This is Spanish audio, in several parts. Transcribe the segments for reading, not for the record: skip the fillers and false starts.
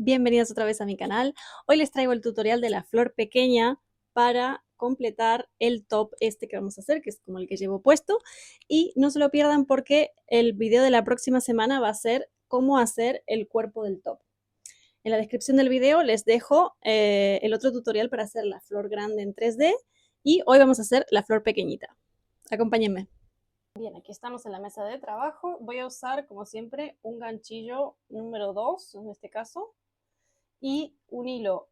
Bienvenidos otra vez a mi canal. Hoy les traigo el tutorial de la flor pequeña para completar el top este que vamos a hacer, que es como el que llevo puesto. Y no se lo pierdan porque el video de la próxima semana va a ser cómo hacer el cuerpo del top. En la descripción del video les dejo el otro tutorial para hacer la flor grande en 3D y hoy vamos a hacer la flor pequeñita. Acompáñenme. Bien, aquí estamos en la mesa de trabajo. Voy a usar, como siempre, un ganchillo número 2, en este caso, y un hilo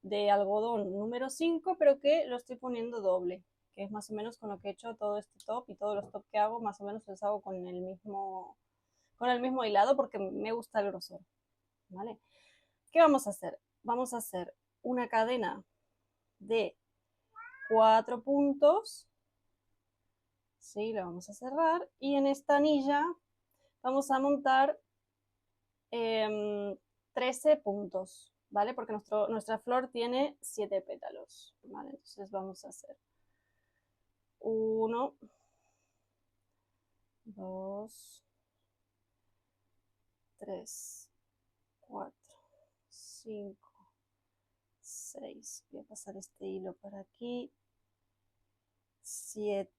de algodón número 5, pero que lo estoy poniendo doble, que es más o menos con lo que he hecho todo este top y todos los top que hago, más o menos los hago con el mismo hilado porque me gusta el grosor, ¿vale? ¿Qué vamos a hacer? Vamos a hacer una cadena de 4 puntos, ¿sí? La vamos a cerrar y en esta anilla vamos a montar 13 puntos, ¿vale? Porque nuestra flor tiene 7 pétalos, ¿vale? Entonces vamos a hacer 1, 2, 3, 4, 5, 6. Voy a pasar este hilo por aquí. 7,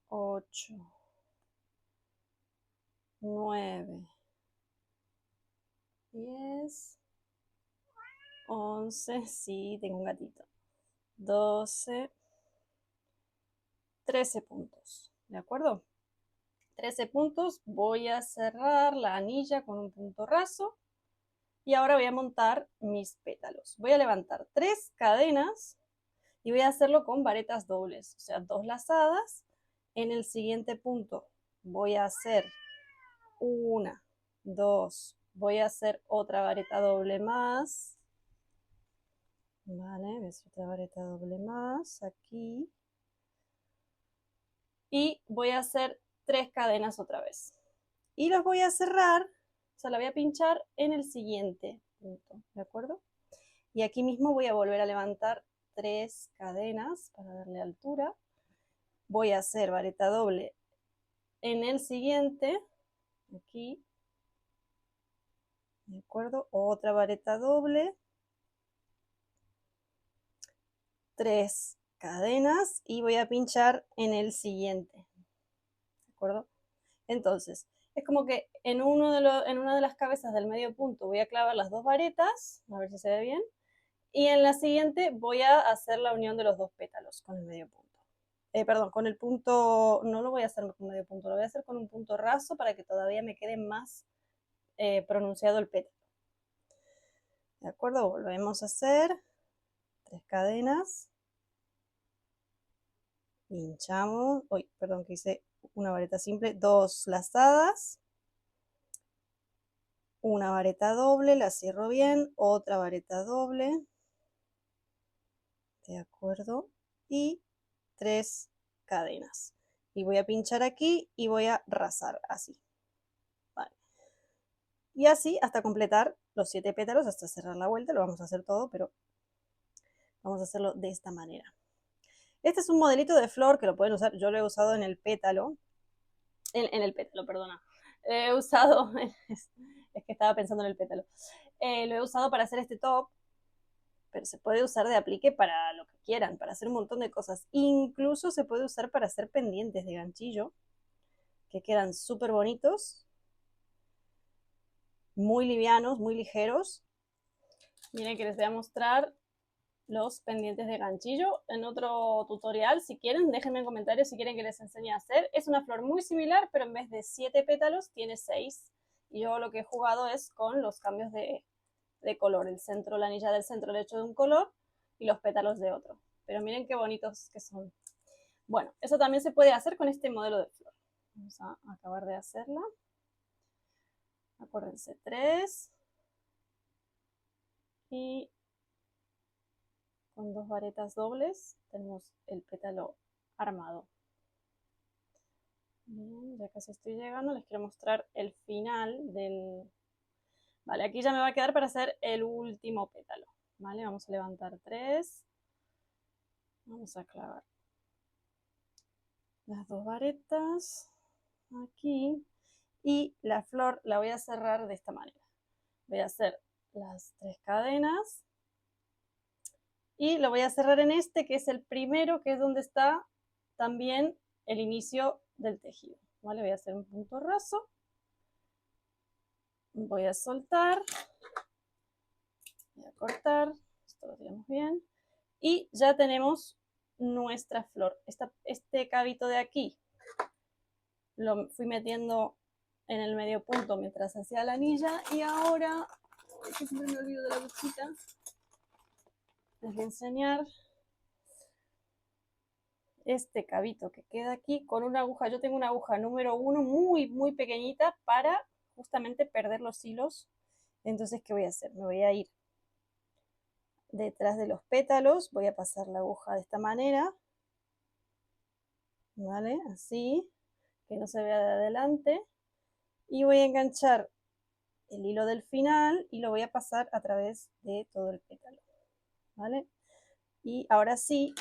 8, 9, 10, 11, sí, tengo un gatito. 12, 13 puntos, ¿de acuerdo? 13 puntos, voy a cerrar la anilla con un punto raso y ahora voy a montar mis pétalos. Voy a levantar 3 cadenas y voy a hacerlo con varetas dobles, o sea, 2 lazadas. En el siguiente punto voy a hacer 1, 2, voy a hacer otra vareta doble más, vale, voy a hacer otra vareta doble más aquí y voy a hacer 3 cadenas otra vez y los voy a cerrar, o sea, la voy a pinchar en el siguiente punto, ¿de acuerdo? Y aquí mismo voy a volver a levantar 3 cadenas para darle altura. Voy a hacer vareta doble en el siguiente, aquí, ¿de acuerdo? Otra vareta doble, 3 cadenas y voy a pinchar en el siguiente, ¿de acuerdo? Entonces, es como que en una de las cabezas del medio punto voy a clavar las 2 varetas, a ver si se ve bien, y en la siguiente voy a hacer la unión de los 2 pétalos con el medio punto. Perdón, con el punto, no lo voy a hacer con medio punto, lo voy a hacer con un punto raso para que todavía me quede más pronunciado el pétalo. ¿De acuerdo? Volvemos a hacer 3 cadenas, pinchamos, uy, perdón que hice una vareta simple, 2 lazadas, una vareta doble, la cierro bien, otra vareta doble, ¿de acuerdo? Y 3 cadenas. Y voy a pinchar aquí y voy a rasar así. Vale. Y así hasta completar los 7 pétalos, hasta cerrar la vuelta, lo vamos a hacer todo, pero vamos a hacerlo de esta manera. Este es un modelito de flor que lo pueden usar, yo lo he usado en el pétalo, en el pétalo, perdona. He usado, es que estaba pensando en el pétalo. Lo he usado para hacer este top, pero se puede usar de aplique para lo que quieran, para hacer un montón de cosas. Incluso se puede usar para hacer pendientes de ganchillo, que quedan súper bonitos, muy livianos, muy ligeros. Miren que les voy a mostrar los pendientes de ganchillo en otro tutorial. Si quieren, déjenme en comentarios si quieren que les enseñe a hacer. Es una flor muy similar, pero en vez de 7 pétalos tiene 6. Y yo lo que he jugado es con los cambios de color. El centro, la anilla del centro le he hecho de un color y los pétalos de otro. Pero miren qué bonitos que son. Bueno, eso también se puede hacer con este modelo de flor. Vamos a acabar de hacerla. Acuérdense, 3. Y con 2 varetas dobles tenemos el pétalo armado. Bien, ya casi estoy llegando, les quiero mostrar el final del... Vale, aquí ya me va a quedar para hacer el último pétalo. Vale, vamos a levantar 3. Vamos a clavar las 2 varetas aquí. y la flor la voy a cerrar de esta manera. Voy a hacer las 3 cadenas y lo voy a cerrar en este, que es el primero, que es donde está también el inicio del tejido. ¿Vale? Voy a hacer un punto raso, voy a soltar, voy a cortar, esto lo tenemos bien, y ya tenemos nuestra flor. Este cabito de aquí lo fui metiendo en el medio punto mientras hacía la anilla, y ahora, que siempre me olvido de la agujita, les voy a enseñar este cabito que queda aquí con una aguja. Yo tengo una aguja número 1 muy pequeñita para justamente perder los hilos. Entonces, ¿qué voy a hacer? Me voy a ir detrás de los pétalos, voy a pasar la aguja de esta manera, ¿vale? Así, que no se vea de adelante, y voy a enganchar el hilo del final y lo voy a pasar a través de todo el pétalo, ¿vale? Y ahora sí,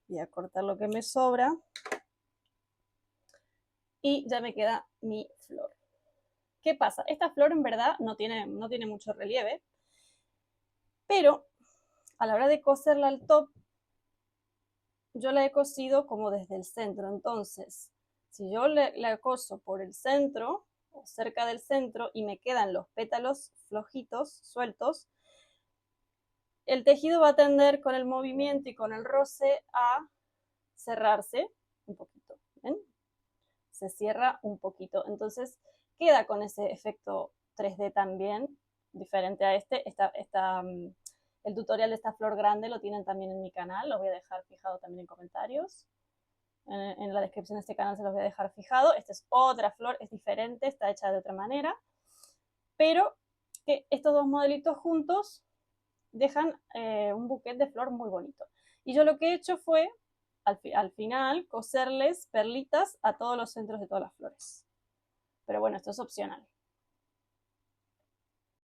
voy a cortar lo que me sobra y ya me queda mi flor. ¿Qué pasa? Esta flor en verdad no tiene mucho relieve, pero a la hora de coserla al top, yo la he cosido como desde el centro. Entonces, si yo la coso por el centro o cerca del centro y me quedan los pétalos flojitos, sueltos, el tejido va a tender con el movimiento y con el roce a cerrarse un poquito. ¿Ven? Se cierra un poquito. Entonces queda con ese efecto 3D también, diferente a este. El tutorial de esta flor grande lo tienen también en mi canal, lo voy a dejar fijado también en comentarios. En la descripción de este canal se los voy a dejar fijado. Esta es otra flor, es diferente, está hecha de otra manera, pero que estos dos modelitos juntos dejan un bouquet de flor muy bonito. Y yo lo que he hecho fue, al final, coserles perlitas a todos los centros de todas las flores. Pero bueno, esto es opcional.